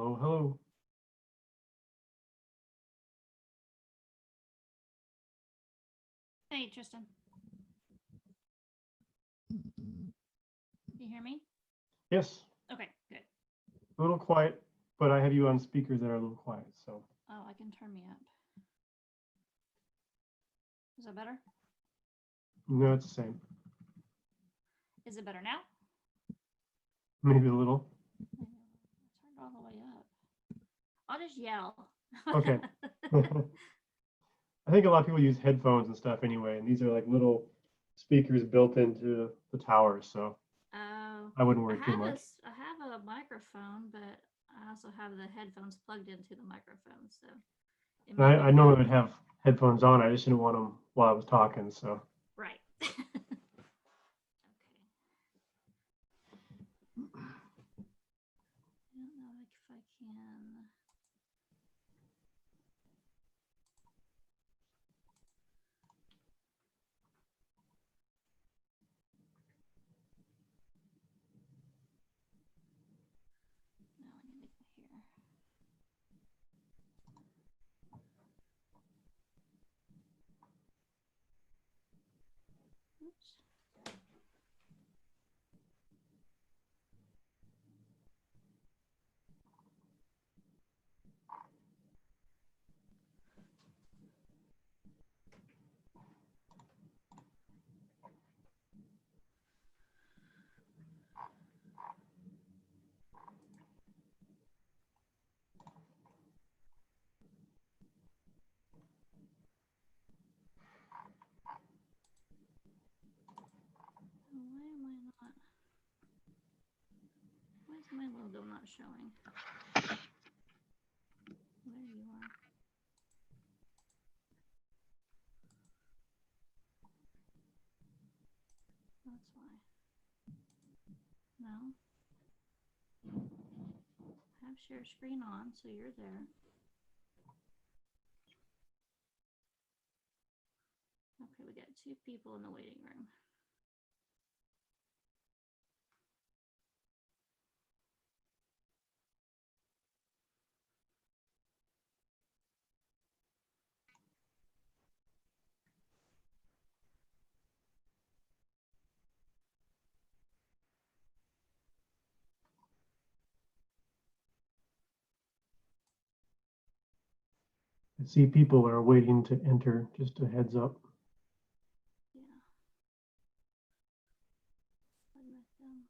Hello, hello. Hey, Tristan. You hear me? Yes, Okay, good. a little quiet, but I have you on speakers that are a little quiet, so. Oh, I can turn me up. Is that better? No, it's the same. Is it better now? Maybe a little. I turned all the way up. I'll just yell. Okay. I think a lot of people use headphones and stuff anyway, and these are like little speakers built into the towers, so Oh, I wouldn't worry too much. I have a microphone, but I also have the headphones plugged into the microphone, so it And I be normally would have headphones on. I just didn't want them while I was talking, so. right. Okay. I don't know if I can. No, I need to go here. Oops. Why is my logo not showing? There you are. That's why. No. Have share screen on, so you're there. Okay, we got 2 people in the waiting room. I see people are waiting to enter, just a heads up. Yeah. Let them.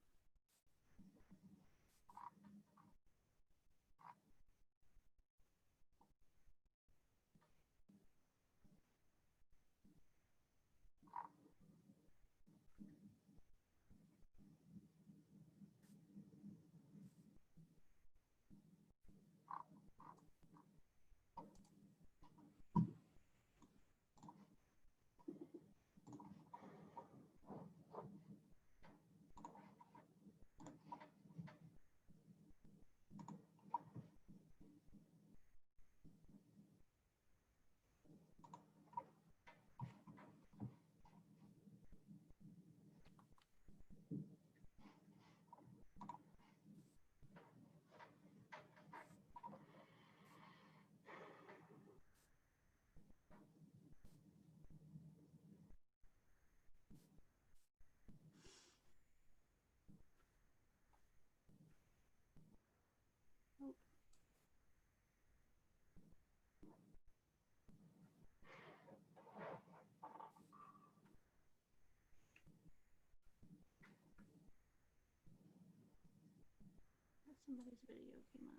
Oh. Somebody's video came up.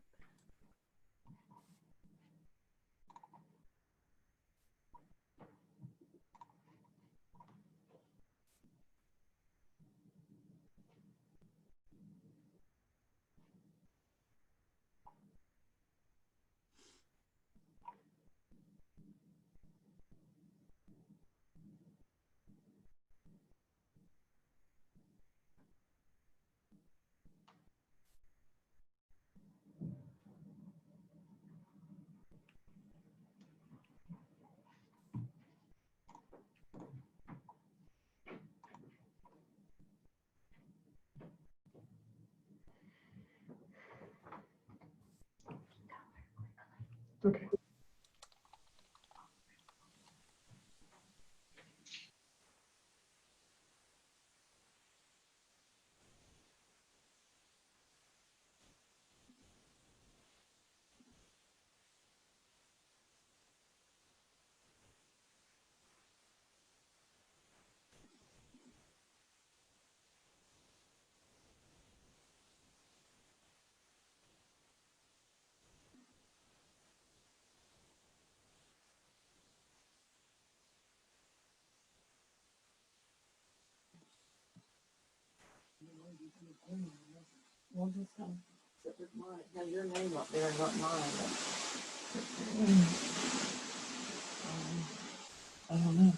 Okay. We'll just have your name up there, not mine. I don't know.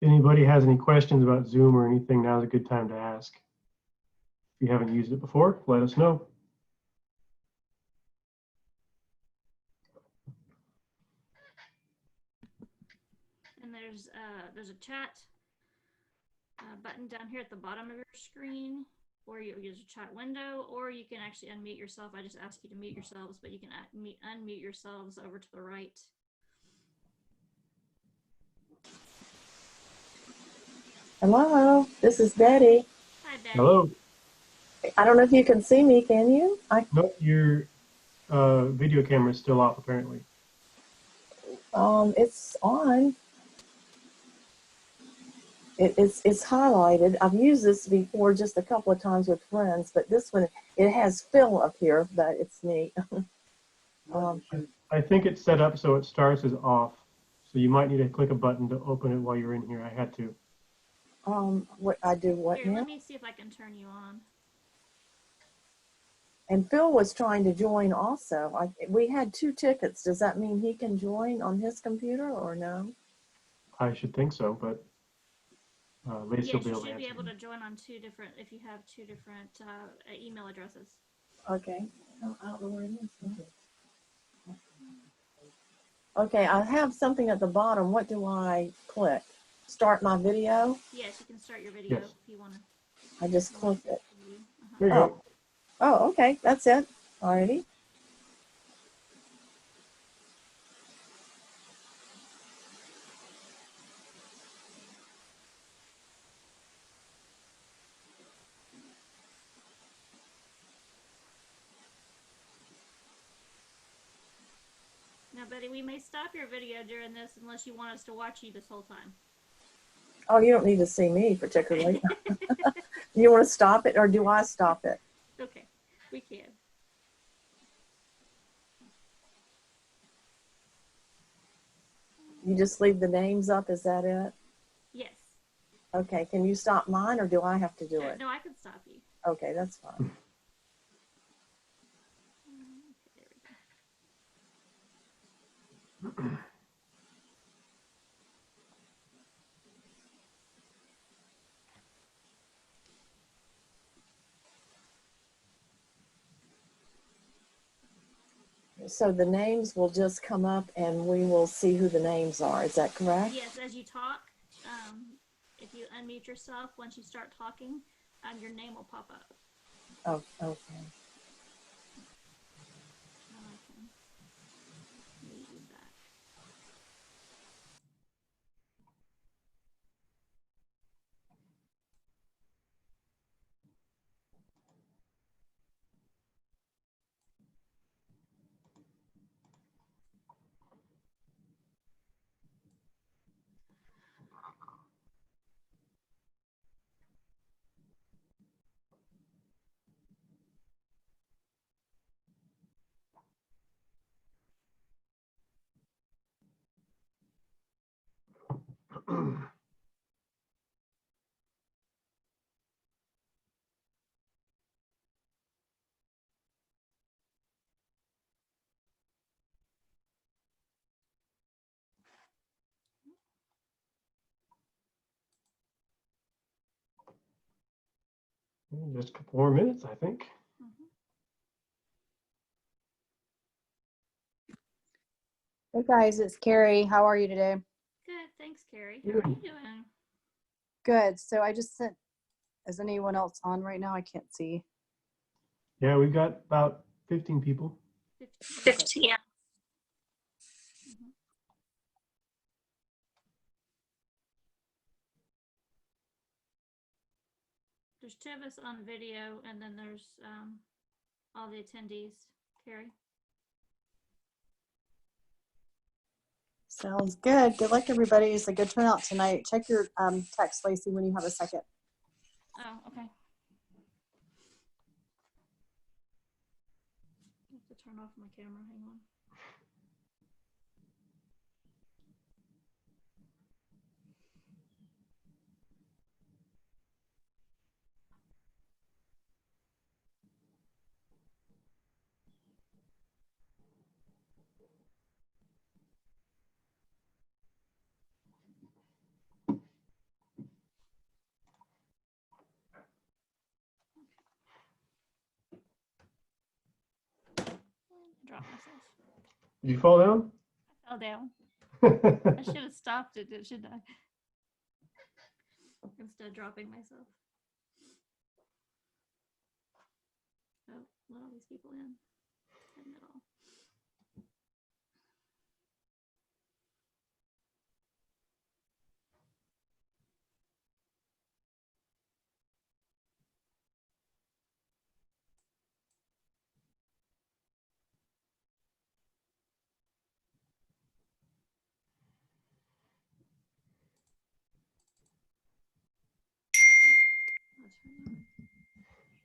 Anybody has any questions about Zoom or anything, now's a good time to ask. If you haven't used it before, let us know. And there's a chat button down here at the bottom of your screen, or you use a chat window, or you can actually unmute yourself. I just ask you to mute yourselves, but you can unmute yourselves over to the right. Hello, this is Betty. Hi, Betty. Hello. I don't know if you can see me, can you? Nope, your video camera is still off apparently. It's on. It's highlighted. I've used this before just a couple of times with friends, but this one, it has Phil up here, but it's neat. I think it's set up so it starts as off. So you might need to click a button to open it while you're in here. I had to. What I do what Here, now? let me see if I can turn you on. And Phil was trying to join also. We had 2 tickets. Does that mean he can join on his computer or no? I should think so, but Lacey Yes, will be you able to should be answer. able to join on 2 different, if you have 2 different email addresses. Okay. I don't know where it is. Okay, I have something at the bottom. What do I click? Start my video? Yes, you can start your video Yes. if you want to. I just clicked it. There you Oh. go. Oh, okay, that's it. Alrighty. everybody. We may stop your video during this unless you want us to watch you this whole time. Oh, you don't need to see me particularly. You want to stop it or do I stop it? Okay, we can. You just leave the names up, is that it? Yes. Okay, can you stop mine or do I have to do it? No, I can stop you. Okay, that's fine. Okay, there we go. So the names will just come up and we will see who the names are. Is that correct? Yes, as you talk, if you unmute yourself, once you start talking, your name will pop up. Oh, okay. Now I can move you back. Just a couple more minutes, I think. Hey guys, it's Carrie. How are you today? Good, thanks, Carrie. How are you doing? Good. So I just sent, is anyone else on right now? I can't see. Yeah, we've got about 15 people. 15. Yeah. There's Tibbetts on video, and then there's all the attendees. Carrie? Sounds good. Good luck, everybody. It's a good turnout tonight. Check your text, Lacey, when you have a second. Oh, okay. I have to turn off my camera. Hang on. I dropped myself. Did you fall down? I fell down. I should have stopped it, shouldn't I? Instead of dropping myself. Oh, let all these people in. Admit all.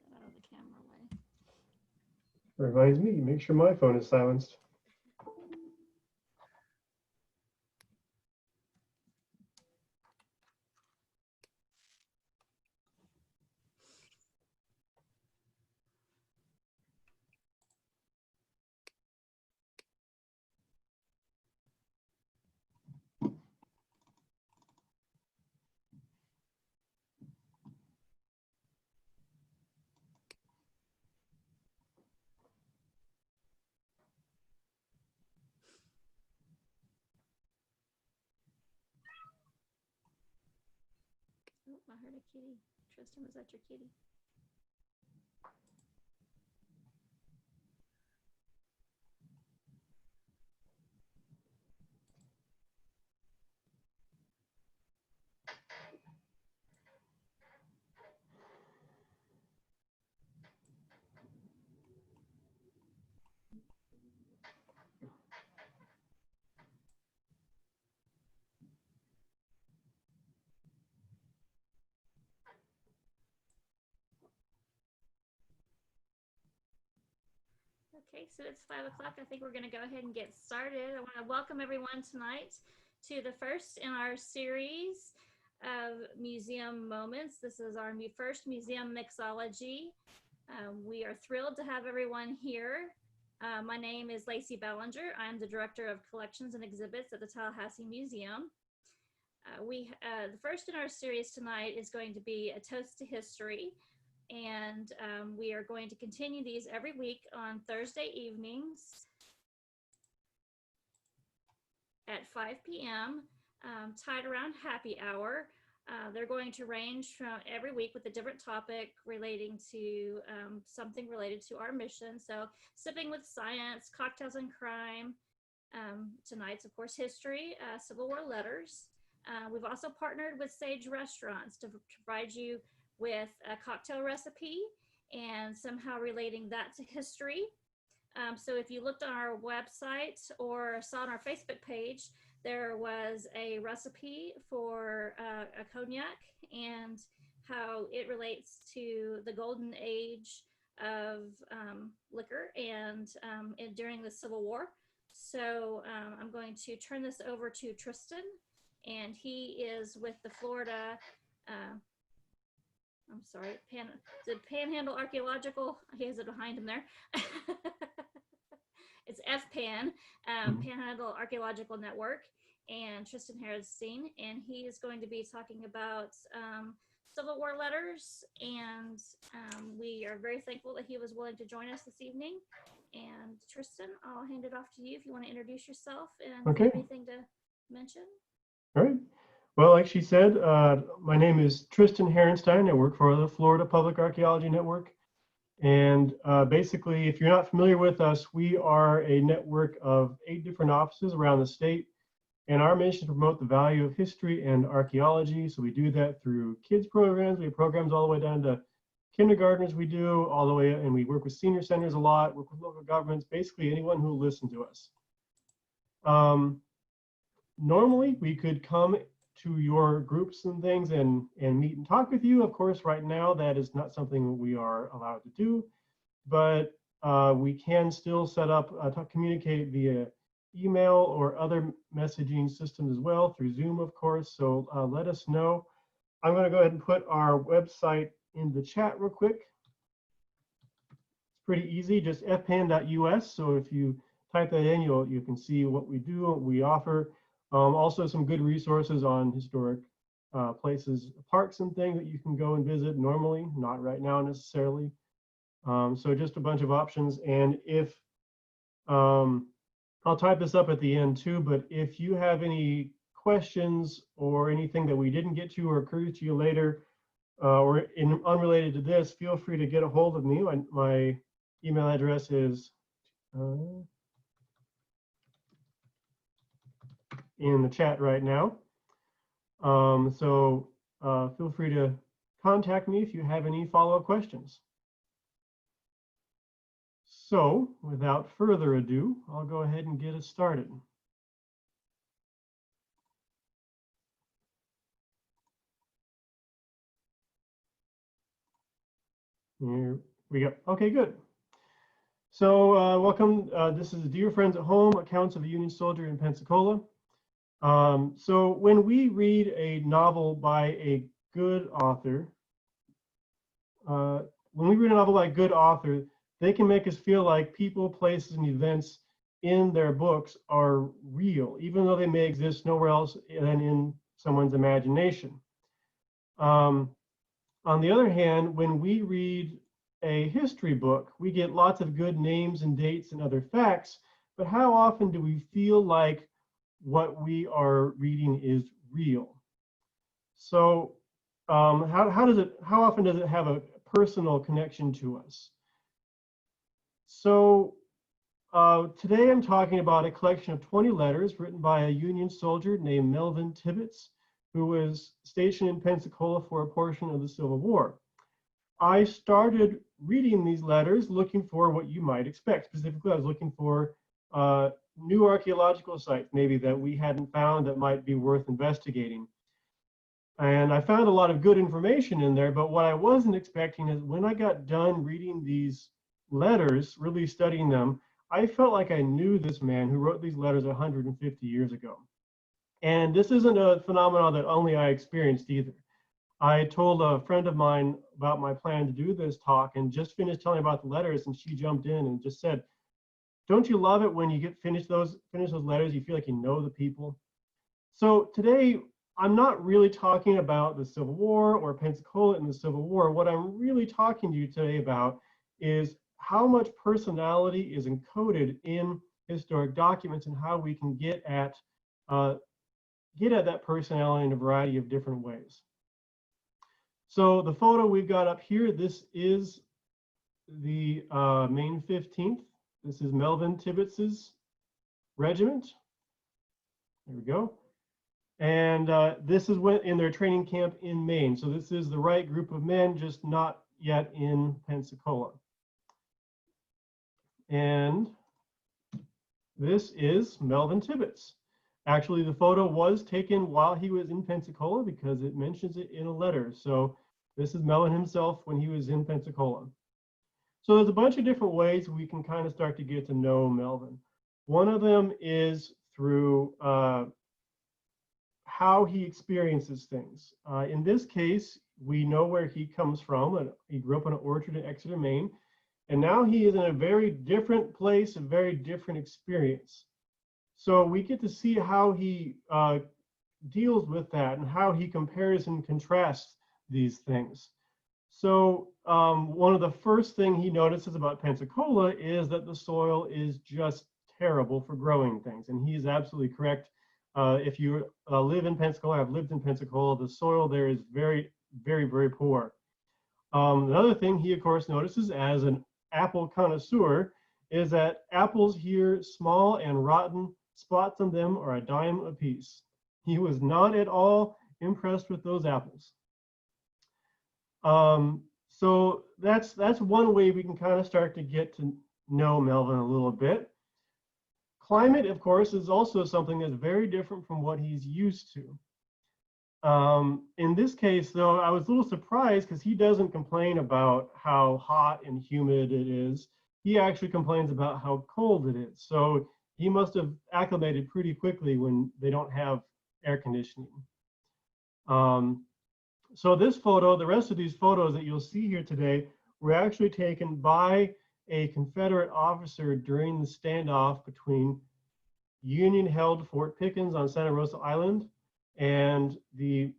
I'll turn that out of the camera way. Reminds me, make sure my phone is silenced. Oh, I heard a kitty. Tristan, was that your kitty? Okay, so it's 5 o'clock. I think we're going to go ahead and get started. I want to welcome everyone tonight to the first in our series of museum moments. This is our first museum mixology. We are thrilled to have everyone here. My name is Lacey Ballinger. I'm the Director of Collections and Exhibits at the Tallahassee Museum. The first in our series tonight is going to be a toast to history. And we are going to continue these every week on Thursday evenings at 5 p.m., tied around happy hour. They're going to range from every week with a different topic relating to something related to our mission. So sipping with science, cocktails and crime. Tonight's, of course, history, Civil War letters. We've also partnered with Sage Restaurants to provide you with a cocktail recipe and somehow relating that to history. So if you looked on our website or saw on our Facebook page, there was a recipe for a cognac and how it relates to the golden age of liquor and during the Civil War. So I'm going to turn this over to Tristan, and he is with the Florida the Panhandle Archaeological, he has it behind him there. It's FPAN, Panhandle Archaeological Network, and Tristan Harrenstein, and he is going to be talking about Civil War letters, and we are very thankful that he was willing to join us this evening. And Tristan, I'll hand it off to you if you want to introduce yourself and Okay. have anything to mention. All right. Well, like she said, my name is Tristan Harrenstein. I work for the Florida Public Archaeology Network. And basically, if you're not familiar with us, we are a network of 8 different offices around the state. And our mission is to promote the value of history and archaeology. So we do that through kids programs. We have programs all the way down to kindergartners we do, all the way, and we work with senior centers a lot, work with local governments, basically anyone who will listen to us. Normally, we could come to your groups and things and meet and talk with you. Of course, right now, that is not something we are allowed to do, but we can still set up, communicate via email or other messaging systems as well, through Zoom, of course. So let us know. I'm going to go ahead and put our website in the chat real quick. It's pretty easy, just fpan.us. So if you type that in, you can see what we do, what we offer. Also some good resources on historic places, parks and things that you can go and visit normally, not right now necessarily. So just a bunch of options. And if, I'll type this up at the end too, but if you have any questions or anything that we didn't get to or occurs to you later, or unrelated to this, feel free to get a hold of me. My email address is in the chat right now. So feel free to contact me if you have any follow-up questions. So without further ado, I'll go ahead and get us started. Here we go. Okay, good. So welcome. This is Dear Friends at Home, Accounts of a Union Soldier in Pensacola. So when we read a novel by a good author, they can make us feel like people, places, and events in their books are real, even though they may exist nowhere else than in someone's imagination. On the other hand, when we read a history book, we get lots of good names and dates and other facts, but how often do we feel like what we are reading is real? So how often does it have a personal connection to us? So today I'm talking about a collection of 20 letters written by a Union soldier named Melvin Tibbetts, who was stationed in Pensacola for a portion of the Civil War. I started reading these letters looking for what you might expect. Specifically, I was looking for new archaeological sites, maybe that we hadn't found that might be worth investigating. And I found a lot of good information in there, but what I wasn't expecting is when I got done reading these letters, really studying them, I felt like I knew this man who wrote these letters 150 years ago. And this isn't a phenomenon that only I experienced either. I told a friend of mine about my plan to do this talk and just finished telling about the letters, and she jumped in and just said, "Don't you love it when you get finish those letters, you feel like you know the people?" So today, I'm not really talking about the Civil War or Pensacola in the Civil War. What I'm really talking to you today about is how much personality is encoded in historic documents and how we can get at that personality in a variety of different ways. So the photo we've got up here, this is the Maine 15th. This is Melvin Tibbetts' regiment. There we go. And this is when in their training camp in Maine. So this is the right group of men, just not yet in Pensacola. And this is Melvin Tibbetts. Actually, the photo was taken while he was in Pensacola because it mentions it in a letter. So this is Melvin himself when he was in Pensacola. So there's a bunch of different ways we can kind of start to get to know Melvin. One of them is through how he experiences things. In this case, we know where he comes from. He grew up in an orchard in Exeter, Maine. And now he is in a very different place, a very different experience. So we get to see how he deals with that and how he compares and contrasts these things. So one of the first things he notices about Pensacola is that the soil is just terrible for growing things. And he is absolutely correct. If you live in Pensacola, I've lived in Pensacola, the soil there is very, very, very poor. Another thing he, of course, notices as an apple connoisseur is that apples here, small and rotten, spots on them are a dime a piece. He was not at all impressed with those apples. So that's one way we can kind of start to get to know Melvin a little bit. Climate, of course, is also something that's very different from what he's used to. In this case, though, I was a little surprised because he doesn't complain about how hot and humid it is. He actually complains about how cold it is. So he must have acclimated pretty quickly when they don't have air conditioning. So this photo, the rest of these photos that you'll see here today, were actually taken by a Confederate officer during the standoff between Union-held Fort Pickens on Santa Rosa Island and the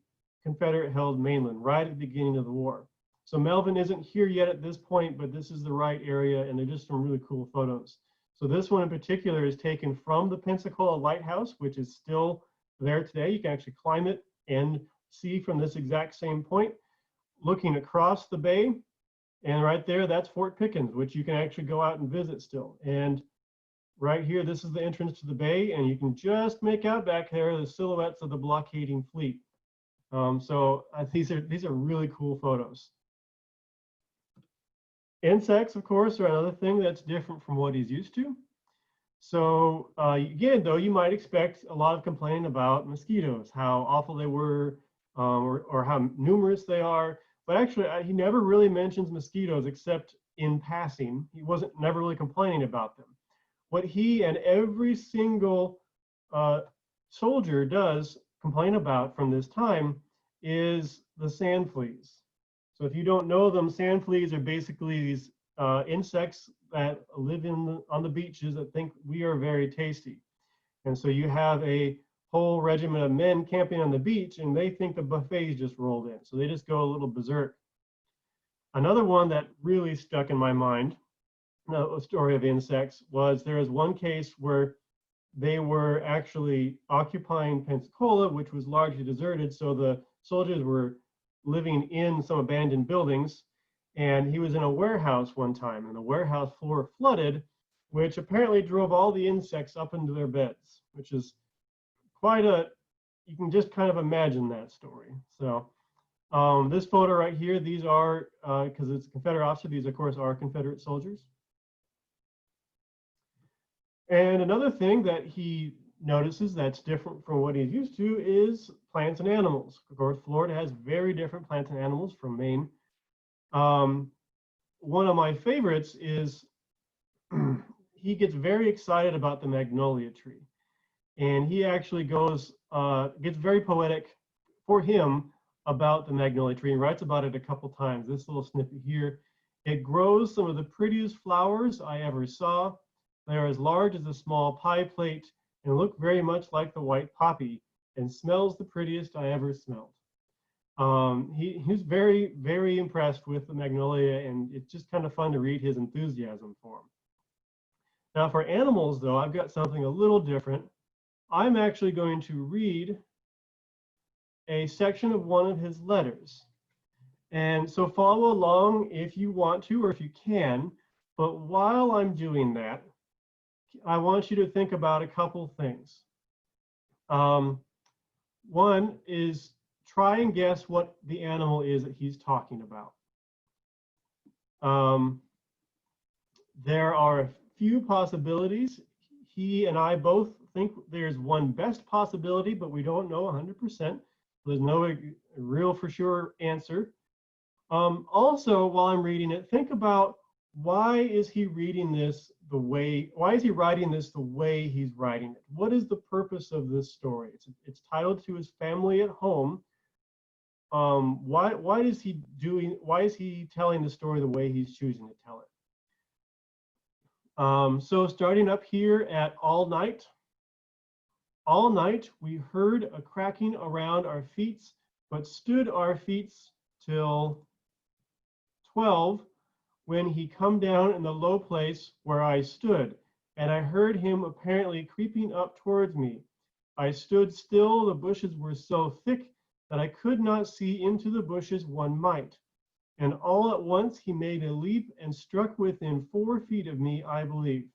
Confederate-held mainland right at the beginning of the war. So Melvin isn't here yet at this point, but this is the right area, and they're just some really cool photos. So this one in particular is taken from the Pensacola Lighthouse, which is still there today. You can actually climb it and see from this exact same point, looking across the bay. And right there, that's Fort Pickens, which you can actually go out and visit still. And right here, this is the entrance to the bay, and you can just make out back there the silhouettes of the blockading fleet. So these are really cool photos. Insects, of course, are another thing that's different from what he's used to. So again, though, you might expect a lot of complaining about mosquitoes, how awful they were, or how numerous they are. But actually, he never really mentions mosquitoes except in passing. He wasn't never really complaining about them. What he and every single soldier does complain about from this time is the sand fleas. So if you don't know them, sand fleas are basically these insects that live on the beaches that think we are very tasty. And so you have a whole regiment of men camping on the beach, and they think the buffets just rolled in. So they just go a little berserk. Another one that really stuck in my mind, a story of insects, was there was one case where they were actually occupying Pensacola, which was largely deserted. So the soldiers were living in some abandoned buildings, and he was in a warehouse one time, and the warehouse floor flooded, which apparently drove all the insects up into their beds, which is quite you can just kind of imagine that story. So this photo right here, these are, because it's a Confederate officer, these of course are Confederate soldiers. And another thing that he notices that's different from what he's used to is plants and animals. Of course, Florida has very different plants and animals from Maine. one of my favorites is he gets very excited about the Magnolia Tree. And he actually gets very poetic for him about the Magnolia Tree and writes about it a couple times. This little snippet here. It grows some of the prettiest flowers I ever saw. They are as large as a small pie plate and look very much like the white poppy and smells the prettiest I ever smelled. He's very, very impressed with the magnolia, and it's just kind of fun to read his enthusiasm for them. Now for animals, though, I've got something a little different. I'm actually going to read a section of one of his letters. And so follow along if you want to or if you can. But while I'm doing that, I want you to think about a couple things. One is try and guess what the animal is that he's talking about. There are a few possibilities. He and I both think there's one best possibility, but we don't know 100%. There's no real for sure answer. Also, while I'm reading it, think about why is he reading this why is he writing this the way he's writing it? What is the purpose of this story? It's titled To His Family at Home. Why is he telling the story the way he's choosing to tell it? So starting up here at all night we heard a cracking around our feet, but stood our feet till 12, when he come down in the low place where I stood, and I heard him apparently creeping up towards me. I stood still, the bushes were so thick that I could not see into the bushes one mite. And all at once he made a leap and struck within 4 feet of me, I believe.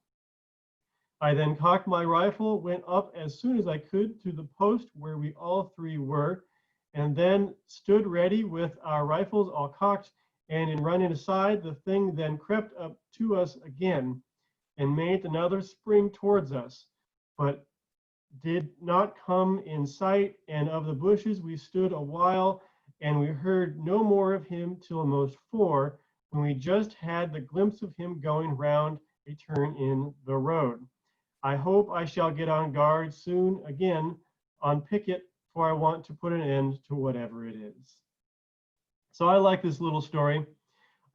I then cocked my rifle, went up as soon as I could to the post where we all three were, and then stood ready with our rifles all cocked, and in running aside, the thing then crept up to us again and made another spring towards us, but did not come in sight, and of the bushes we stood a while, and we heard no more of him till almost 4, when we just had the glimpse of him going round a turn in the road. I hope I shall get on guard soon again on picket, for I want to put an end to whatever it is. So I like this little story.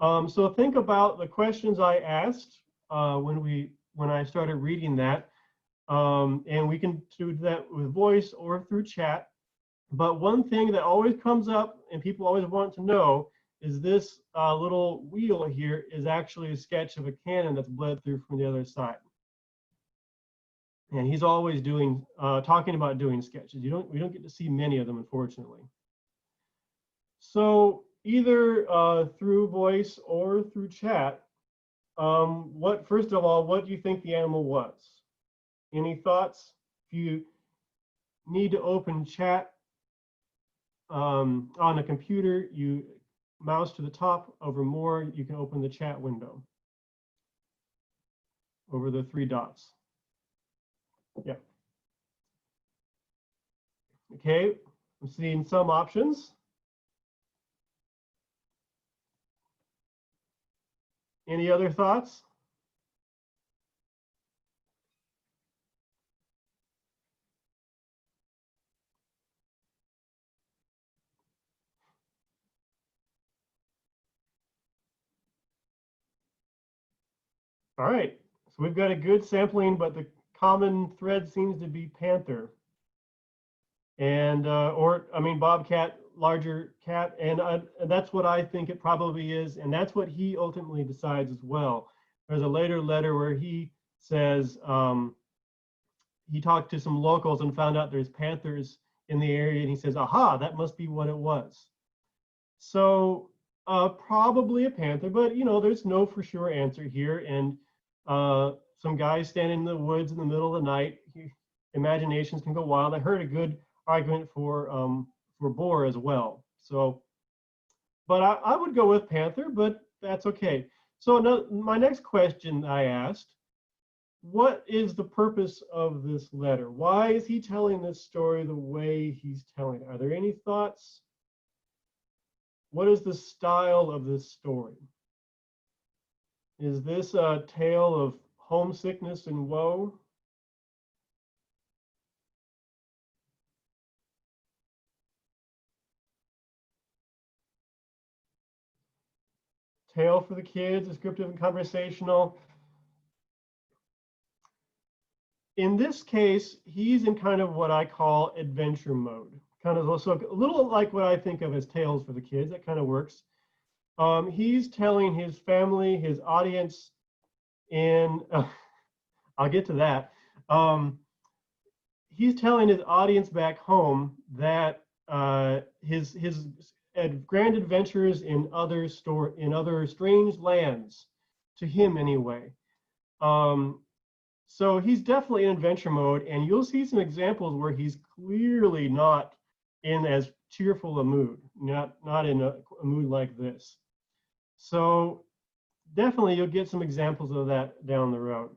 So think about the questions I asked when I started reading that. And we can do that with voice or through chat. But one thing that always comes up and people always want to know is this little wheel here is actually a sketch of a cannon that's bled through from the other side. And he's always talking about doing sketches. We don't get to see many of them, unfortunately. So either through voice or through chat, first of all, what do you think the animal was? Any thoughts? If you need to open chat on a computer, you mouse to the top. Over more, you can open the chat window over the 3 dots. Yeah. Okay, I'm seeing some options. Any other thoughts? All right, so we've got a good sampling, but the common thread seems to be panther. And, bobcat, larger cat, and that's what I think it probably is, and that's what he ultimately decides as well. There's a later letter where he says he talked to some locals and found out there's panthers in the area, and he says, aha, that must be what it was. So probably a panther, but there's no for sure answer here, and some guys standing in the woods in the middle of the night, imaginations can go wild. I heard a good argument for boar as well. So, but I would go with panther, but that's okay. So my next question I asked, what is the purpose of this letter? Why is he telling this story the way he's telling it? Are there any thoughts? What is the style of this story? Is this a tale of homesickness and woe? Tale for the kids, descriptive and conversational. In this case, he's in kind of what I call adventure mode. Kind of also a little like what I think of as tales for the kids. That kind of works. He's telling his family, his audience, in I'll get to that. He's telling his audience back home that his grand adventures in other strange lands, to him anyway. So he's definitely in adventure mode, and you'll see some examples where he's clearly not in as cheerful a mood, not in a mood like this. So definitely you'll get some examples of that down the road.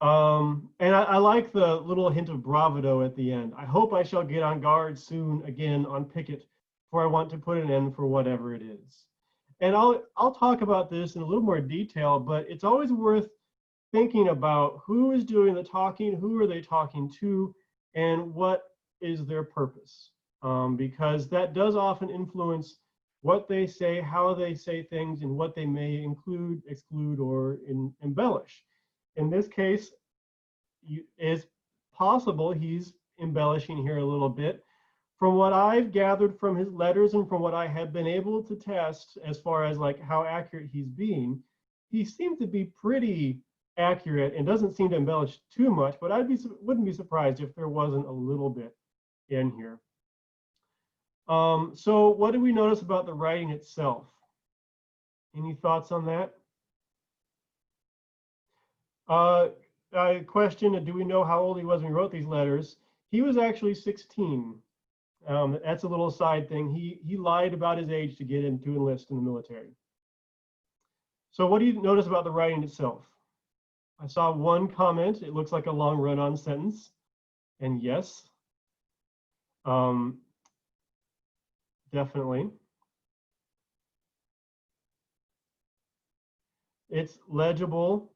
And I like the little hint of bravado at the end. I hope I shall get on guard soon again on picket, for I want to put an end for whatever it is. And I'll talk about this in a little more detail, but it's always worth thinking about who is doing the talking, who are they talking to, and what is their purpose, because that does often influence what they say, how they say things, and what they may include, exclude, or embellish. In this case, it's possible he's embellishing here a little bit. From what I've gathered from his letters and from what I have been able to test as far as like how accurate he's being, he seems to be pretty accurate and doesn't seem to embellish too much, but wouldn't be surprised if there wasn't a little bit in here. So what do we notice about the writing itself? Any thoughts on that? Question, do we know how old he was when he wrote these letters? He was actually 16. That's a little side thing. He lied about his age to get into enlist in the military. So what do you notice about the writing itself? I saw one comment. It looks like a long run-on sentence. And yes, definitely. It's legible.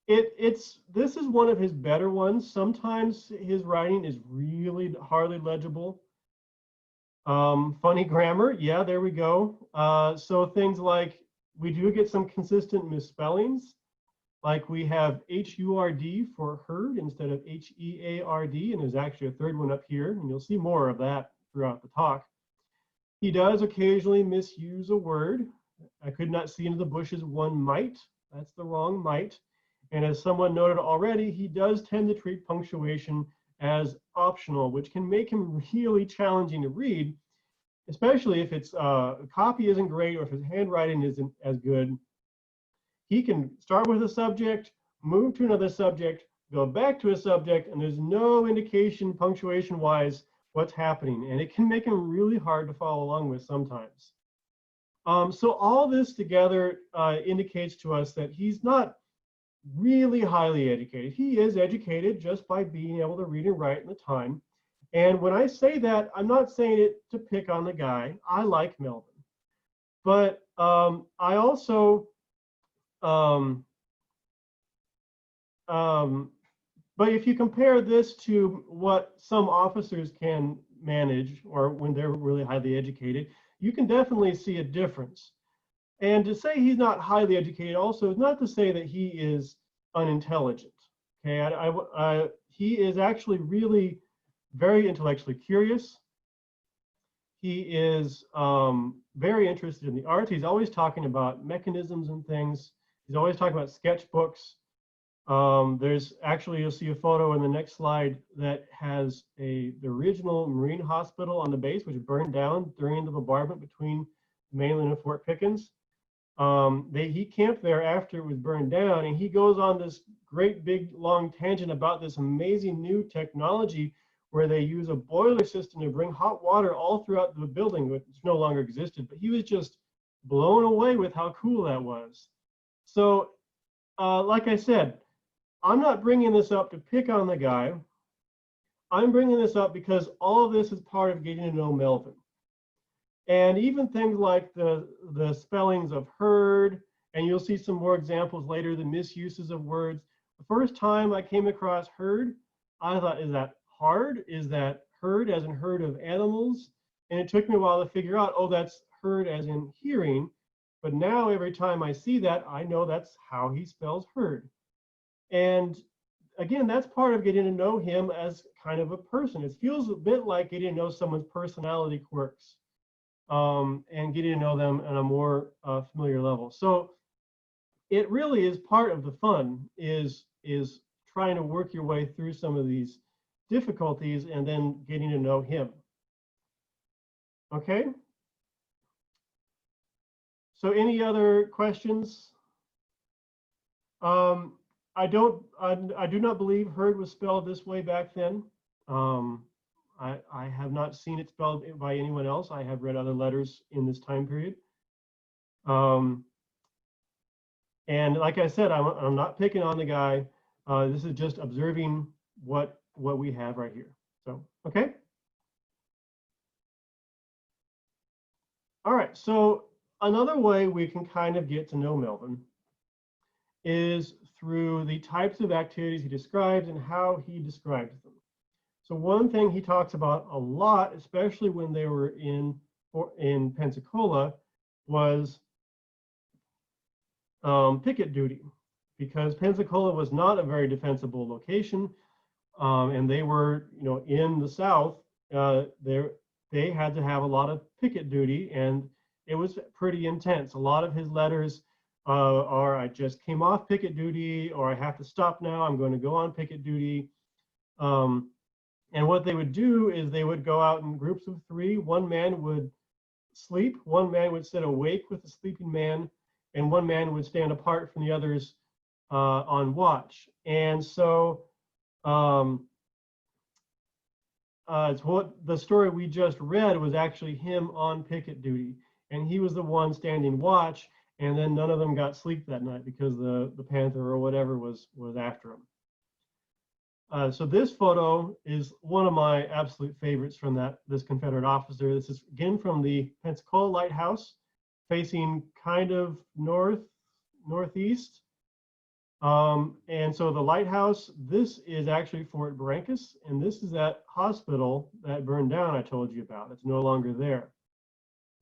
This is one of his better ones. Sometimes his writing is really hardly legible. Funny grammar, yeah, there we go. So things like, we do get some consistent misspellings, like we have H-U-R-D for herd instead of H-E-A-R-D, and there's actually a third one up here, and you'll see more of that throughout the talk. He does occasionally misuse a word. I could not see into the bushes one might. That's the wrong might. And as someone noted already, he does tend to treat punctuation as optional, which can make him really challenging to read, especially if its copy isn't great or if his handwriting isn't as good. He can start with a subject, move to another subject, go back to a subject, and there's no indication punctuation-wise what's happening. And it can make him really hard to follow along with sometimes. So all this together indicates to us that he's not really highly educated. He is educated just by being able to read and write in the time. And when I say that, I'm not saying it to pick on the guy. I like Melvin. But I also, but if you compare this to what some officers can manage, or when they're really highly educated, you can definitely see a difference. And to say he's not highly educated also is not to say that he is unintelligent. Okay, he is actually really very intellectually curious. He is very interested in the arts. He's always talking about mechanisms and things. He's always talking about sketchbooks. There's actually, you'll see a photo in the next slide that has the original Marine Hospital on the base, which burned down during the bombardment between mainland and Fort Pickens. He camped there after it was burned down, and he goes on this great big long tangent about this amazing new technology where they use a boiler system to bring hot water all throughout the building, which no longer existed. But he was just blown away with how cool that was. So, like I said, I'm not bringing this up to pick on the guy. I'm bringing this up because all of this is part of getting to know Melvin. And even things like the spellings of herd, and you'll see some more examples later, the misuses of words. The first time I came across herd, I thought, is that hard? Is that herd as in herd of animals? And it took me a while to figure out, oh, that's herd as in hearing. But now every time I see that, I know that's how he spells herd. And again, that's part of getting to know him as kind of a person. It feels a bit like getting to know someone's personality quirks, and getting to know them on a more familiar level. So it really is part of the fun, is trying to work your way through some of these difficulties and then getting to know him. Okay? So any other questions? I do not believe herd was spelled this way back then. I have not seen it spelled by anyone else. I have read other letters in this time period. And like I said, I'm not picking on the guy. This is just observing what we have right here. So, okay. All right, so another way we can kind of get to know Melvin is through the types of activities he describes and how he describes them. So one thing he talks about a lot, especially when they were in Pensacola, was picket duty, because Pensacola was not a very defensible location, and they were, in the South. They had to have a lot of picket duty, and it was pretty intense. A lot of his letters are, I just came off picket duty, or I have to stop now, I'm going to go on picket duty. And what they would do is they would go out in groups of 3. One man would sleep, one man would sit awake with the sleeping man, and one man would stand apart from the others on watch. And so it's what the story we just read was actually him on picket duty, and he was the one standing watch, and then none of them got sleep that night because the panther or whatever was after him. So this photo is one of my absolute favorites from this Confederate officer. This is again from the Pensacola Lighthouse, facing kind of northeast. And so the lighthouse, this is actually Fort Barrancas, and this is that hospital that burned down I told you about. It's no longer there.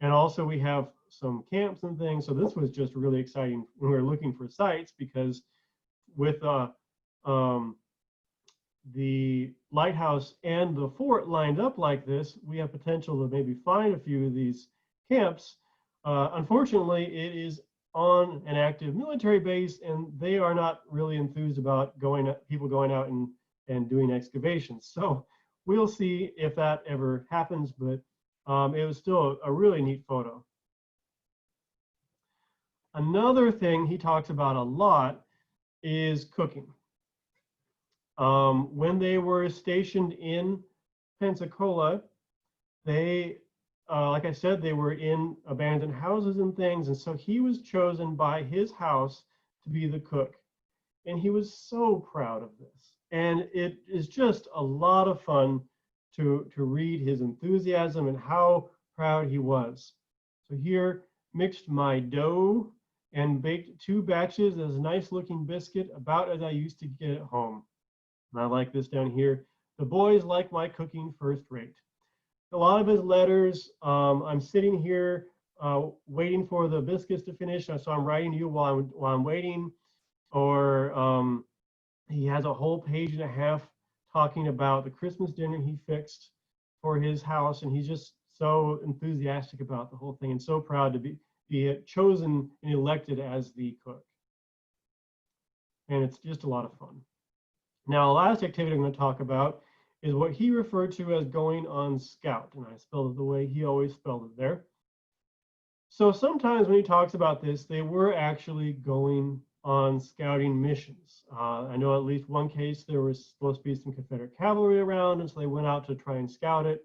And also we have some camps and things. So this was just really exciting when we were looking for sites, because with the lighthouse and the fort lined up like this, we have potential to maybe find a few of these camps. Unfortunately, it is on an active military base, and they are not really enthused about people going out and doing excavations. So we'll see if that ever happens, but it was still a really neat photo. Another thing he talks about a lot is cooking. When they were stationed in Pensacola, they, like I said, they were in abandoned houses and things, and so he was chosen by his house to be the cook. And he was so proud of this. And it is just a lot of fun to read his enthusiasm and how proud he was. So here, mixed my dough and baked 2 batches as a nice looking biscuit, about as I used to get at home. And I like this down here. The boys like my cooking first rate. A lot of his letters, I'm sitting here waiting for the biscuits to finish, so I'm writing to you while I'm waiting. Or he has a whole page and a half talking about the Christmas dinner he fixed for his house, and he's just so enthusiastic about the whole thing and so proud to be chosen and elected as the cook. And it's just a lot of fun. Now, the last activity I'm going to talk about is what he referred to as going on scout, and I spelled it the way he always spelled it there. So sometimes when he talks about this, they were actually going on scouting missions. I know at least one case there was supposed to be some Confederate cavalry around, and so they went out to try and scout it.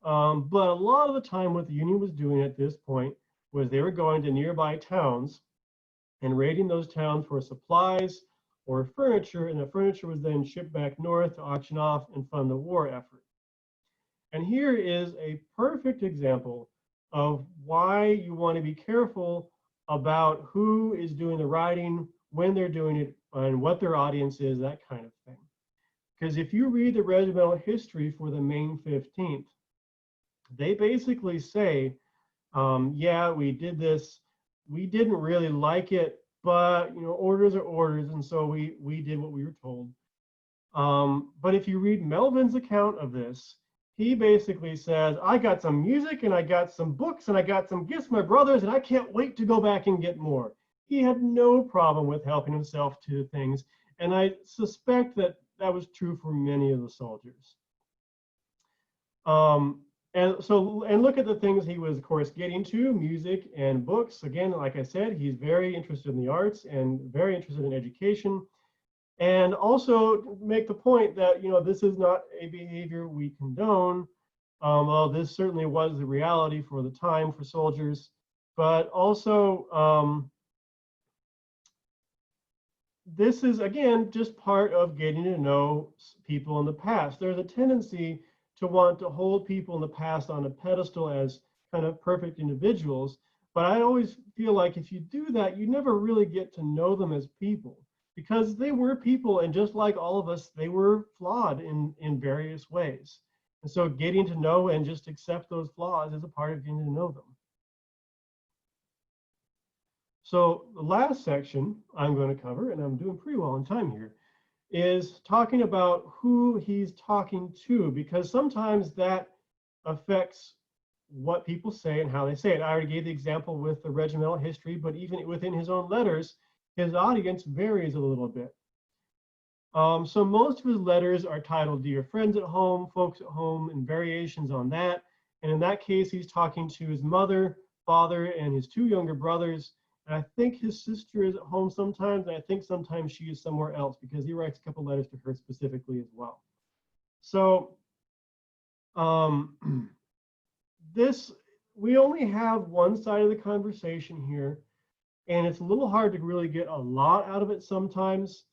But a lot of the time what the Union was doing at this point was they were going to nearby towns and raiding those towns for supplies or furniture, and the furniture was then shipped back north to auction off and fund the war effort. And here is a perfect example of why you want to be careful about who is doing the writing, when they're doing it, and what their audience is, that kind of thing. Because if you read the regimental history for the Main 15th, they basically say, yeah, we did this. We didn't really like it, but orders are orders, and so we did what we were told. But if you read Melvin's account of this, he basically says, I got some music and I got some books and I got some gifts from my brothers and I can't wait to go back and get more. He had no problem with helping himself to things. And I suspect that that was true for many of the soldiers. And look at the things he was, of course, getting to, music and books. Again, like I said, he's very interested in the arts and very interested in education. And also make the point that, this is not a behavior we condone. Well, this certainly was the reality for the time for soldiers, but also this is, again, just part of getting to know people in the past. There's a tendency to want to hold people in the past on a pedestal as kind of perfect individuals. But I always feel like if you do that, you never really get to know them as people, because they were people, and just like all of us, they were flawed in various ways. And so getting to know and just accept those flaws is a part of getting to know them. So the last section I'm going to cover, and I'm doing pretty well on time here, is talking about who he's talking to, because sometimes that affects what people say and how they say it. I already gave the example with the regimental history, but even within his own letters, his audience varies a little bit. So most of his letters are titled Dear Friends at Home, Folks at Home, and variations on that. And in that case, he's talking to his mother, father, and his two younger brothers. And I think his sister is at home sometimes, and I think sometimes she is somewhere else, because he writes a couple letters to her specifically as well. So we only have one side of the conversation here, and it's a little hard to really get a lot out of it sometimes,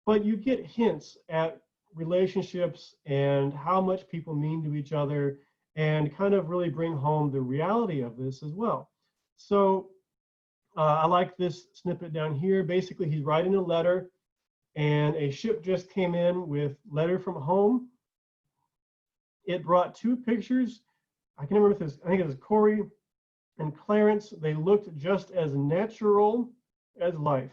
but you get hints at relationships and how much people mean to each other, and kind of really bring home the reality of this as well. So I like this snippet down here. Basically, he's writing a letter, and a ship just came in with letter from home. It brought two pictures. I can remember this. I think it was Corey and Clarence. They looked just as natural as life.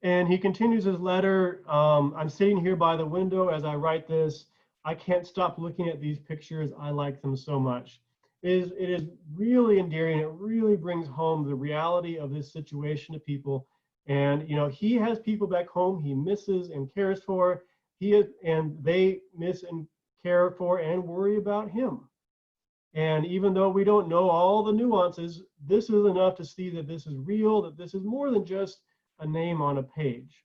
And he continues his letter. I'm sitting here by the window as I write this. I can't stop looking at these pictures. I like them so much. It is really endearing. It really brings home the reality of this situation to people. And he has people back home he misses and cares for. And they miss and care for and worry about him. And even though we don't know all the nuances, this is enough to see that this is real, that this is more than just a name on a page.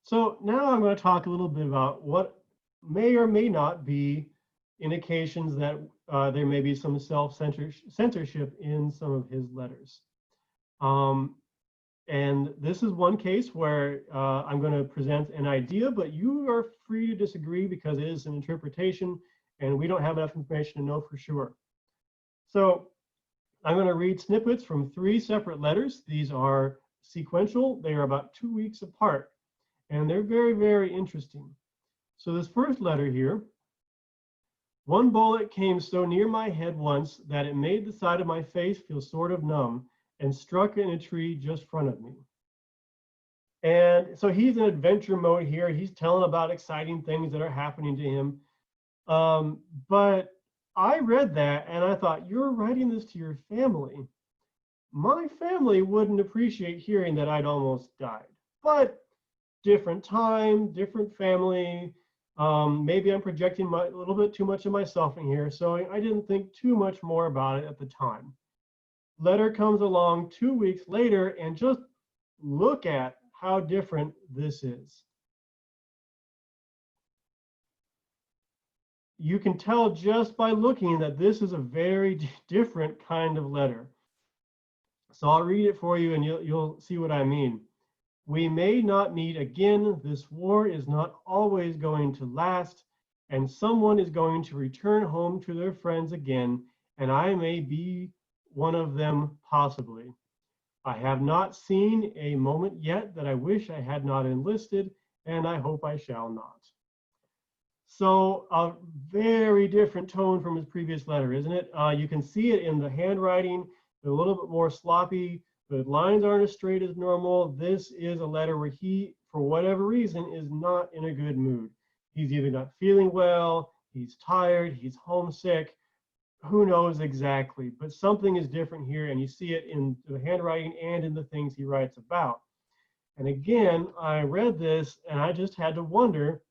So now I'm going to talk a little bit about what may or may not be indications that there may be some self-censorship in some of his letters. And this is one case where I'm going to present an idea, but you are free to disagree because it is an interpretation and we don't have enough information to know for sure. So I'm going to read snippets from 3 separate letters. These are sequential. They are about 2 weeks apart, and they're very, very interesting. So this first letter here: one bullet came so near my head once that it made the side of my face feel sort of numb and struck in a tree just in front of me. And so he's in adventure mode here. He's telling about exciting things that are happening to him. But I read that and I thought, you're writing this to your family. My family wouldn't appreciate hearing that I'd almost died. But different time, different family. Maybe I'm projecting a little bit too much of myself in here, so I didn't think too much more about it at the time. Letter comes along 2 weeks later, and just look at how different this is. You can tell just by looking that this is a very different kind of letter. So I'll read it for you and you'll see what I mean. We may not meet again. This war is not always going to last, and someone is going to return home to their friends again, and I may be one of them possibly. I have not seen a moment yet that I wish I had not enlisted, and I hope I shall not. So a very different tone from his previous letter, isn't it? You can see it in the handwriting, a little bit more sloppy. The lines aren't as straight as normal. This is a letter where he, for whatever reason, is not in a good mood. He's either not feeling well, he's tired, he's homesick, who knows exactly, but something is different here, and you see it in the handwriting and in the things he writes about. And again, I read this and I just had to wonder,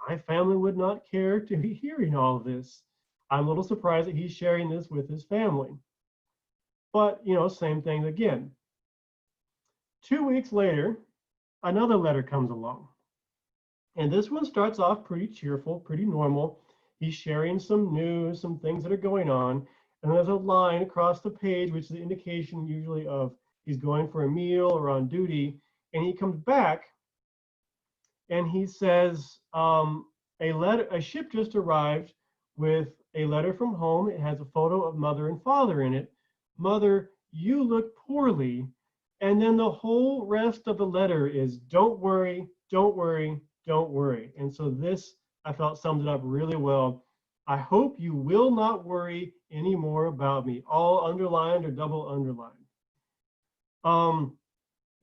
my family would not care to be hearing all of this. I'm a little surprised that he's sharing this with his family. But, you know, same thing again. 2 weeks later, another letter comes along. And this one starts off pretty cheerful, pretty normal. He's sharing some news, some things that are going on. And there's a line across the page, which is the indication usually of he's going for a meal or on duty. And he comes back and he says, a ship just arrived with a letter from home. It has a photo of mother and father in it. Mother, you look poorly. And then the whole rest of the letter is, don't worry, don't worry, don't worry. And so this, I felt, summed it up really well. I hope you will not worry anymore about me. All underlined or double underlined.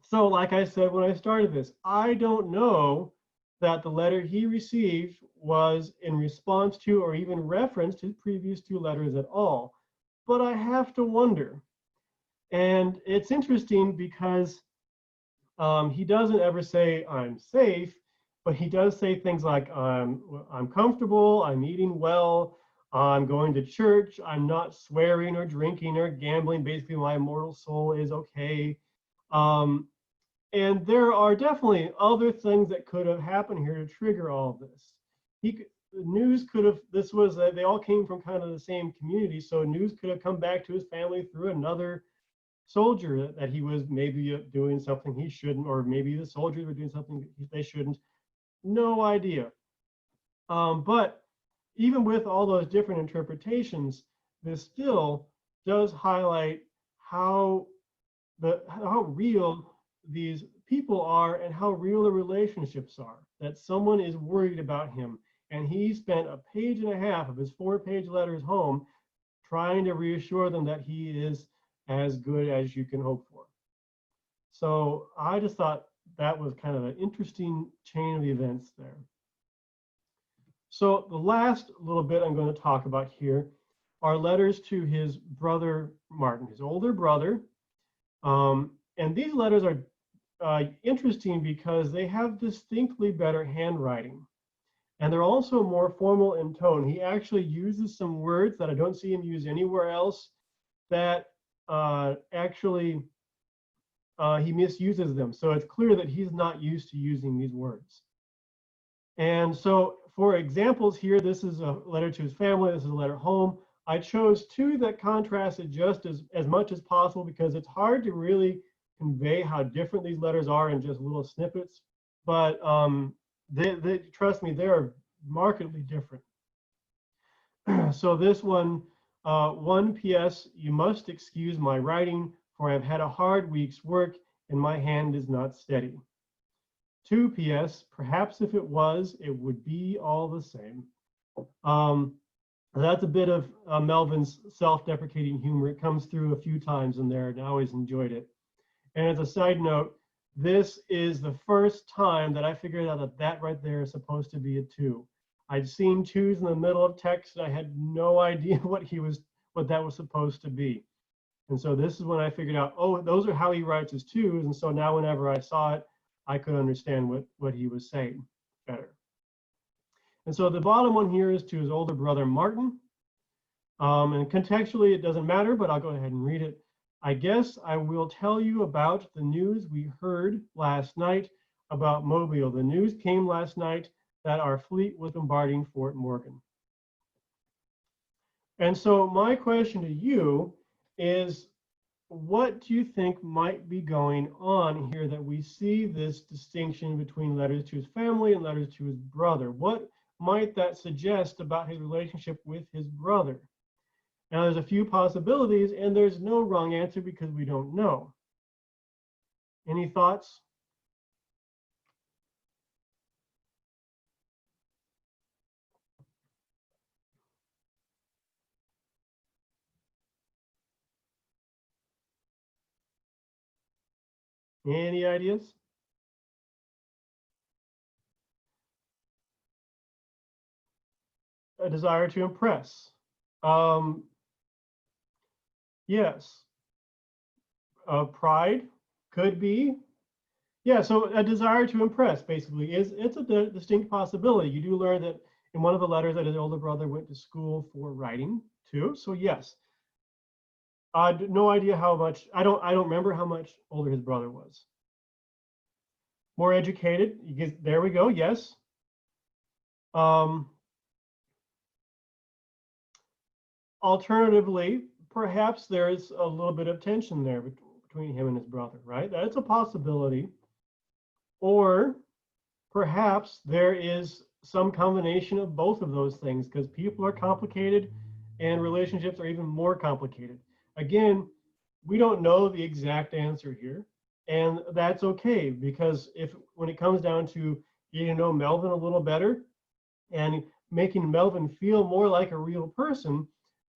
So like I said when I started this, I don't know that the letter he received was in response to or even referenced his previous two letters at all. But I have to wonder. And it's interesting because he doesn't ever say I'm safe, but he does say things like I'm comfortable, I'm eating well, I'm going to church, I'm not swearing or drinking or gambling. Basically, my mortal soul is okay. And there are definitely other things that could have happened here to trigger all of this. The news could have, this was, they all came from kind of the same community, so news could have come back to his family through another soldier that he was maybe doing something he shouldn't, or maybe the soldiers were doing something they shouldn't. No idea. But even with all those different interpretations, this still does highlight how real these people are and how real the relationships are, that someone is worried about him. And he spent a page and a half of his 4-page letters home trying to reassure them that he is as good as you can hope for. So I just thought that was kind of an interesting chain of events there. So the last little bit I'm going to talk about here are letters to his brother Martin, his older brother. And these letters are interesting because they have distinctly better handwriting. And they're also more formal in tone. He actually uses some words that I don't see him use anywhere else that he misuses them. So it's clear that he's not used to using these words. And so for examples here, this is a letter to his family, this is a letter home. I chose two that contrasted just as much as possible because it's hard to really convey how different these letters are in just little snippets. But trust me, they are markedly different. So this one, 1 P.S. You must excuse my writing, for I have had a hard week's work and my hand is not steady. 2 P.S. Perhaps if it was, it would be all the same. That's a bit of Melvin's self-deprecating humor. It comes through a few times in there, and I always enjoyed it. And as a side note, this is the first time that I figured out that that right there is supposed to be a 2. I'd seen 2s in the middle of text, and I had no idea what that was supposed to be. And so this is when I figured out, oh, those are how he writes his 2s. And so now whenever I saw it, I could understand what he was saying better. And so the bottom one here is to his older brother, Martin. And contextually, it doesn't matter, but I'll go ahead and read it. I guess I will tell you about the news we heard last night about Mobile. The news came last night that our fleet was bombarding Fort Morgan. And so my question to you is, what do you think might be going on here that we see this distinction between letters to his family and letters to his brother? What might that suggest about his relationship with his brother? Now, there's a few possibilities, and there's no wrong answer because we don't know. Any thoughts? Any ideas? A desire to impress. Yes. Pride could be. Yeah, so a desire to impress basically it's a distinct possibility. You do learn that in one of the letters that his older brother went to school for writing too. So yes. No idea how much. I don't remember how much older his brother was. More educated. There we go. Yes. Alternatively, perhaps there's a little bit of tension there between him and his brother, right? That's a possibility. Or perhaps there is some combination of both of those things, because people are complicated and relationships are even more complicated. Again, we don't know the exact answer here, and that's okay, because when it comes down to getting to know Melvin a little better and making Melvin feel more like a real person,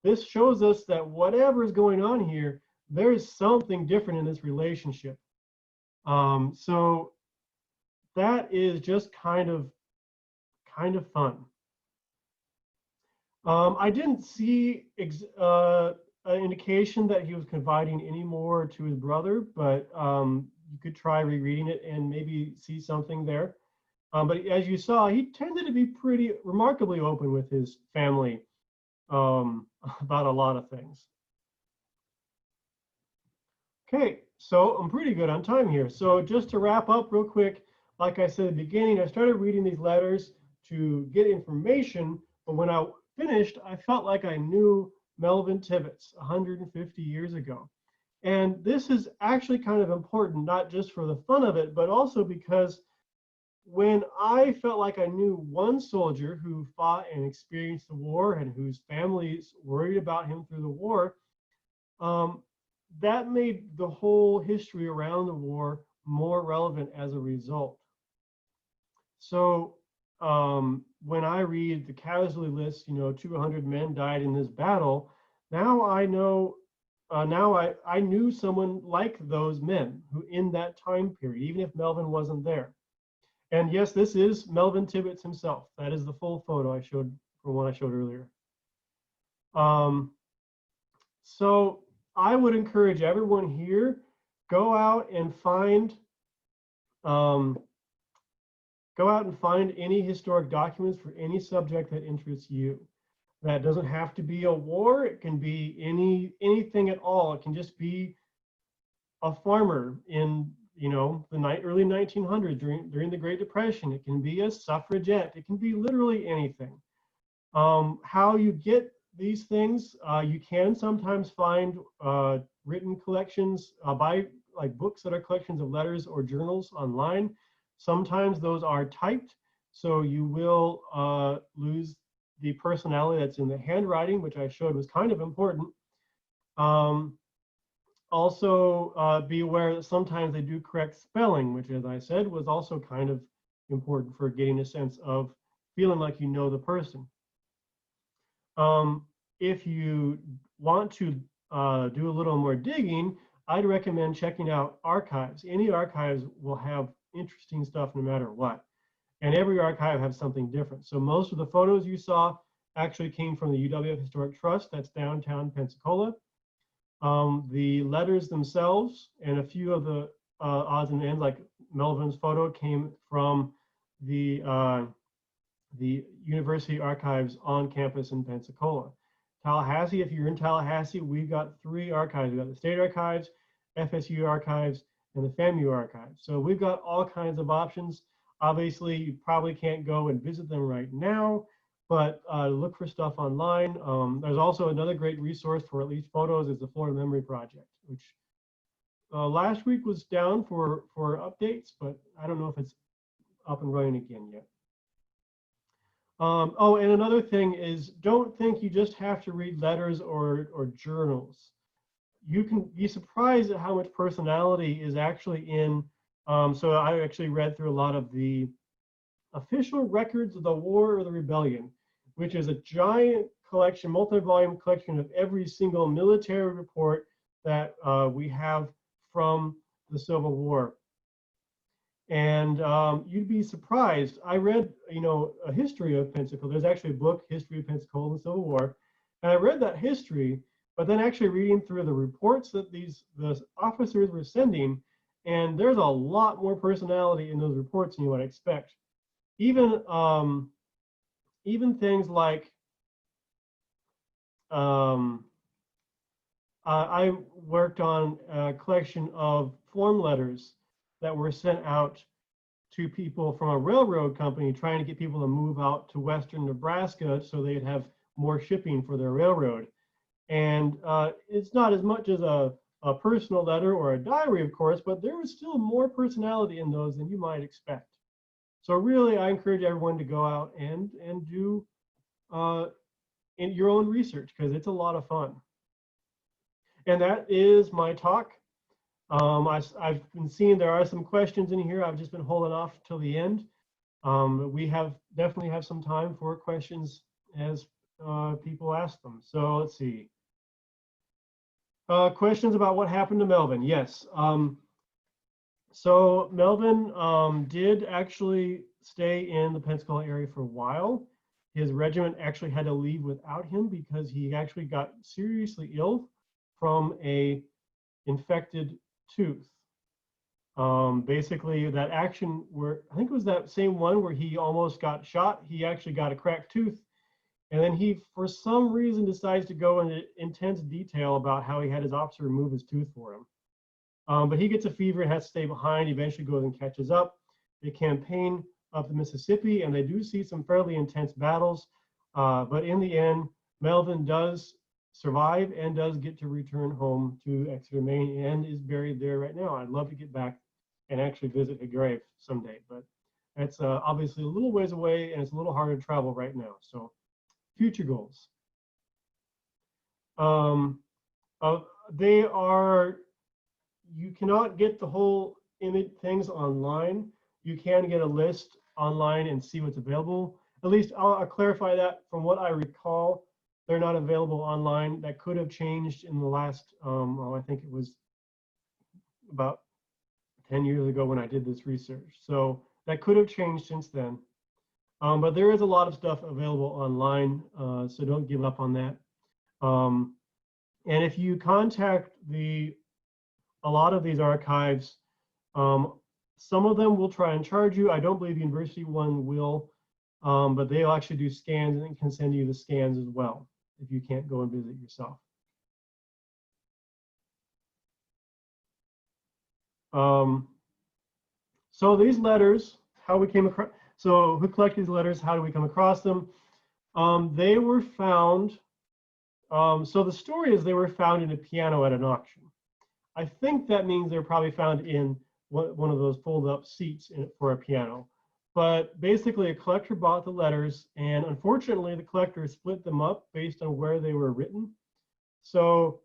this shows us that whatever is going on here, there is something different in this relationship. So that is just kind of fun. I didn't see an indication that he was confiding any more to his brother, but you could try rereading it and maybe see something there. But as you saw, he tended to be pretty remarkably open with his family about a lot of things. Okay, so I'm pretty good on time here. So just to wrap up real quick, like I said at the beginning, I started reading these letters to get information, but when I finished, I felt like I knew Melvin Tibbetts 150 years ago. And this is actually kind of important, not just for the fun of it, but also because when I felt like I knew one soldier who fought and experienced the war and whose families worried about him through the war, that made the whole history around the war more relevant as a result. So when I read the casualty list, 200 men died in this battle, now I know, I knew someone like those men who in that time period, even if Melvin wasn't there. And yes, this is Melvin Tibbetts himself. That is the full photo I showed from one I showed earlier. So I would encourage everyone here, go out and find any historic documents for any subject that interests you. That doesn't have to be a war. It can be anything at all. It can just be a farmer in the early 1900s during the Great Depression. It can be a suffragette. It can be literally anything. How you get these things, you can sometimes find written collections by books that are collections of letters or journals online. Sometimes those are typed, so you will lose the personality that's in the handwriting, which I showed was kind of important. Also, be aware that sometimes they do correct spelling, which, as I said, was also kind of important for getting a sense of feeling like you know the person. If you want to do a little more digging, I'd recommend checking out archives. Any archives will have interesting stuff no matter what. And every archive has something different. So most of the photos you saw actually came from the UWF Historic Trust, that's downtown Pensacola. The letters themselves and a few of the odds and ends, like Melvin's photo, came from the university archives on campus in Pensacola. Tallahassee, if you're in Tallahassee, we've got 3 archives. We've got the State Archives, FSU Archives, and the FAMU Archives. So we've got all kinds of options. Obviously, you probably can't go and visit them right now, but look for stuff online. There's also another great resource for at least photos is the Florida Memory Project, which last week was down for updates, but I don't know if it's up and running again yet. Oh, and another thing is, don't think you just have to read letters or journals. You can be surprised at how much personality is actually in. So I actually read through a lot of the official records of the War or the Rebellion, which is a giant collection, multi-volume collection of every single military report that we have from the Civil War. And you'd be surprised. I read, a history of Pensacola. There's actually a book, History of Pensacola and the Civil War. And I read that history, but then actually reading through the reports that the officers were sending, and there's a lot more personality in those reports than you would expect. Even things like I worked on a collection of form letters that were sent out to people from a railroad company trying to get people to move out to western Nebraska so they'd have more shipping for their railroad. And it's not as much as a personal letter or a diary, of course, but there was still more personality in those than you might expect. So really, I encourage everyone to go out and do in your own research, because it's a lot of fun. And that is my talk. I've been seeing there are some questions in here. I've just been holding off till the end. We definitely have some time for questions as people ask them. So let's see. Questions about what happened to Melvin? Yes. So Melvin did actually stay in the Pensacola area for a while. His regiment actually had to leave without him because he actually got seriously ill from a infected tooth. Basically, that action where, I think it was that same one where he almost got shot, he actually got a cracked tooth. And then he, for some reason, decides to go into intense detail about how he had his officer remove his tooth for him. But he gets a fever and has to stay behind. He eventually goes and catches up. They campaign up the Mississippi, and they do see some fairly intense battles. But in the end, Melvin does survive and does get to return home to Exeter, Maine, and is buried there right now. I'd love to get back and actually visit his grave someday, but that's obviously a little ways away, and it's a little harder to travel right now. So future goals. They are, you cannot get the whole image things online. You can get a list online and see what's available. At least I'll clarify that. From what I recall, they're not available online. That could have changed in the last, I think it was about 10 years ago when I did this research. So that could have changed since then. But there is a lot of stuff available online, so don't give up on that. And if you contact a lot of these archives, some of them will try and charge you. I don't believe the university one will, but they'll actually do scans and can send you the scans as well if you can't go and visit yourself. So these letters, how we came across, so who collected these letters, how do we come across them? They were found, so the story is they were found in a piano at an auction. I think that means they're probably found in one of those fold up seats for a piano. But basically a collector bought the letters, and unfortunately the collector split them up based on where they were written. So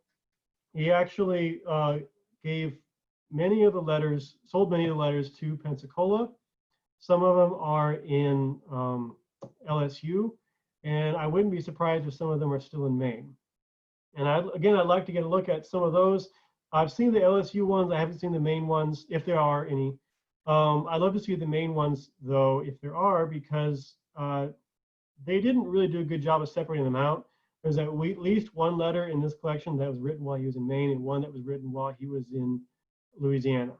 he actually gave many of the letters, sold many of the letters to Pensacola. Some of them are in LSU, and I wouldn't be surprised if some of them are still in Maine. And I'd like to get a look at some of those. I've seen the LSU ones. I haven't seen the Maine ones, if there are any. I'd love to see the Maine ones, though, if there are, because they didn't really do a good job of separating them out. There's at least one letter in this collection that was written while he was in Maine and one that was written while he was in Louisiana.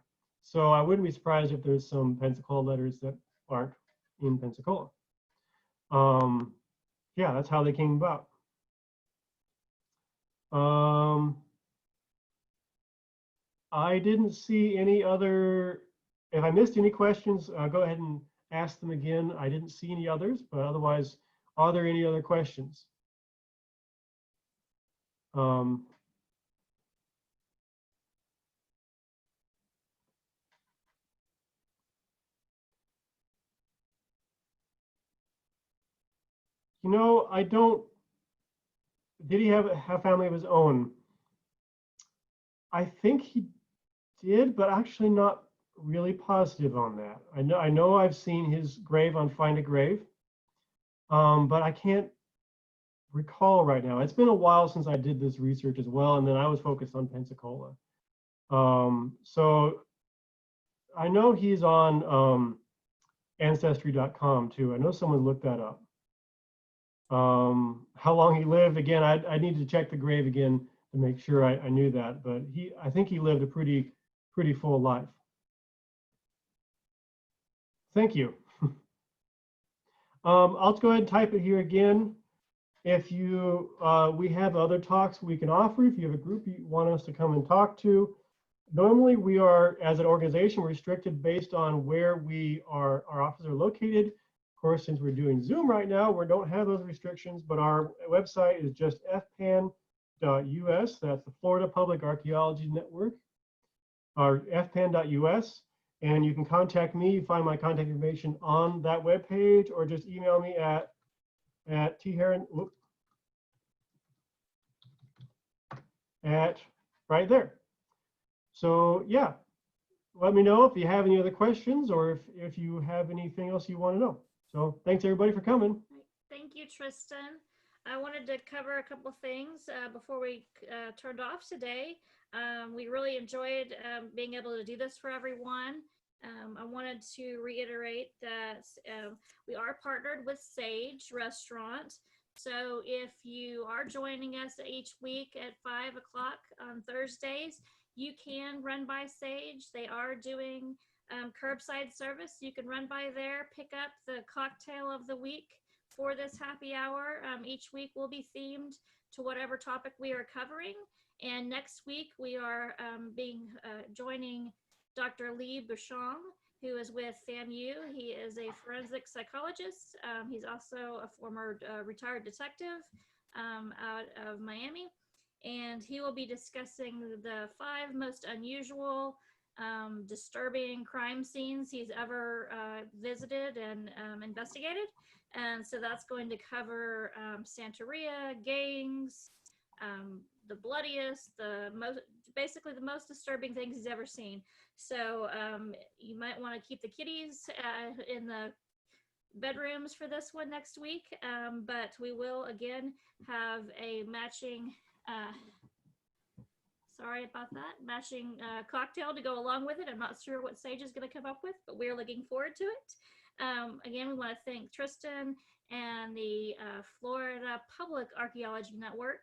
So I wouldn't be surprised if there's some Pensacola letters that aren't in Pensacola. Yeah, that's how they came about. I didn't see any other, if I missed any questions, go ahead and ask them again. I didn't see any others, but otherwise, are there any other questions? You know, I don't. Did he have family of his own? I think he did, but actually not really positive on that. I know I've seen his grave on Find a Grave, but I can't recall right now. It's been a while since I did this research as well, and then I was focused on Pensacola. So I know he's on Ancestry.com too. I know someone looked that up. How long he lived, again, I need to check the grave again to make sure I knew that, but I think he lived a pretty full life. Thank you. I'll go ahead and type it here again. If you, we have other talks we can offer. If you have a group you want us to come and talk to, normally we are, as an organization, restricted based on where our offices are located. Of course, since we're doing Zoom right now, we don't have those restrictions, but our website is just fpan.us. That's the Florida Public Archaeology Network, or fpan.us. And you can contact me, find my contact information on that webpage, or just email me at right there. So yeah, let me know if you have any other questions or if you have anything else you want to know. So thanks everybody for coming. Thank you, Tristan. I wanted to cover a couple things before we turned off today. We really enjoyed being able to do this for everyone. I wanted to reiterate that we are partnered with Sage Restaurant. So if you are joining us each week at 5 o'clock on Thursdays, you can run by Sage. They are doing curbside service. You can run by there, pick up the cocktail of the week for this happy hour. Each week will be themed to whatever topic we are covering. And next week we are joining Dr. Lee Bouchon, who is with FAMU. He is a forensic psychologist. He's also a former retired detective out of Miami. And he will be discussing the 5 most unusual, disturbing crime scenes he's ever visited and investigated. And so that's going to cover Santeria, gangs, the bloodiest, basically the most disturbing things he's ever seen. So you might want to keep the kiddies in the bedrooms for this one next week. But we will again have a matching sorry about that, matching cocktail to go along with it. I'm not sure what Sage is going to come up with, but we're looking forward to it. Again, we want to thank Tristan and the Florida Public Archaeology Network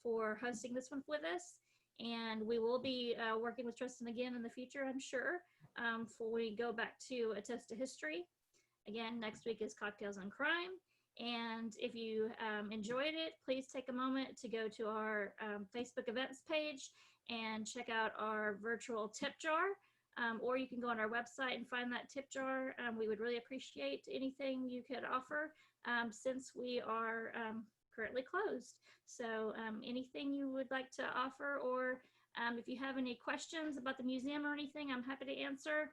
for hosting this one with us. And we will be working with Tristan again in the future, I'm sure, before we go back to A Test of History. Again, next week is Cocktails and Crime. And if you enjoyed it, please take a moment to go to our Facebook events page and check out our virtual tip jar. Or you can go on our website and find that tip jar. We would really appreciate anything you could offer since we are currently closed. So anything you would like to offer, or if you have any questions about the museum or anything, I'm happy to answer.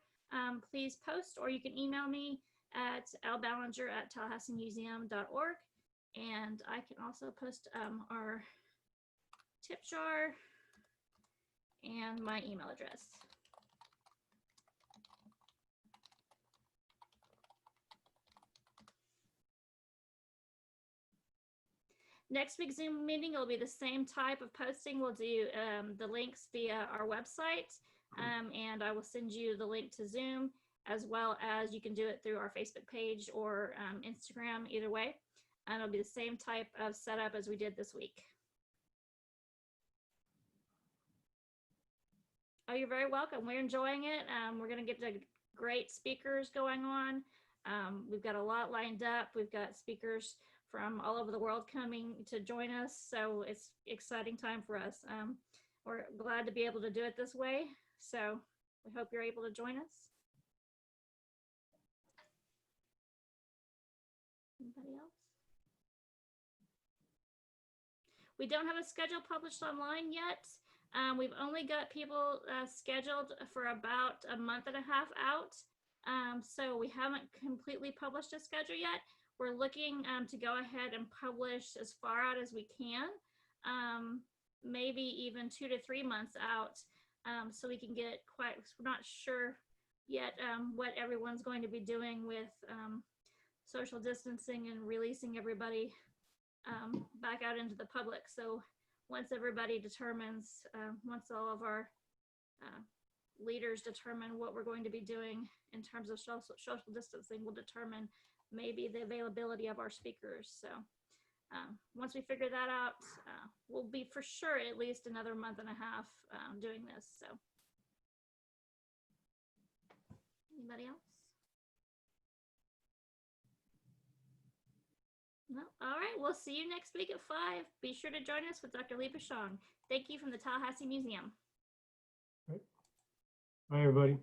Please post, or you can email me at lballinger@tallahasseemuseum.org. And I can also post our tip jar and my email address. Next week's Zoom meeting will be the same type of posting. We'll do the links via our website, and I will send you the link to Zoom, as well as you can do it through our Facebook page or Instagram, either way. And it'll be the same type of setup as we did this week. Oh, you're very welcome. We're enjoying it. We're going to get to great speakers going on. We've got a lot lined up. We've got speakers from all over the world coming to join us. So it's an exciting time for us. We're glad to be able to do it this way. So we hope you're able to join us. Anybody else? We don't have a schedule published online yet. We've only got people scheduled for about a month and a half out. So we haven't completely published a schedule yet. we're looking to go ahead and publish as far out as we can, maybe even 2 to 3 months out, so we can get we're not sure yet what everyone's going to be doing with social distancing and releasing everybody back out into the public. So once everybody determines, once all of our leaders determine what we're going to be doing in terms of social distancing, will determine maybe the availability of our speakers. So once we figure that out, we'll be for sure at least another month and a half doing this. So anybody else? No. All right. We'll see you next week at 5. Be sure to join us with Dr. Lee Pichon. Thank you from the Tallahassee Museum. Bye, everybody.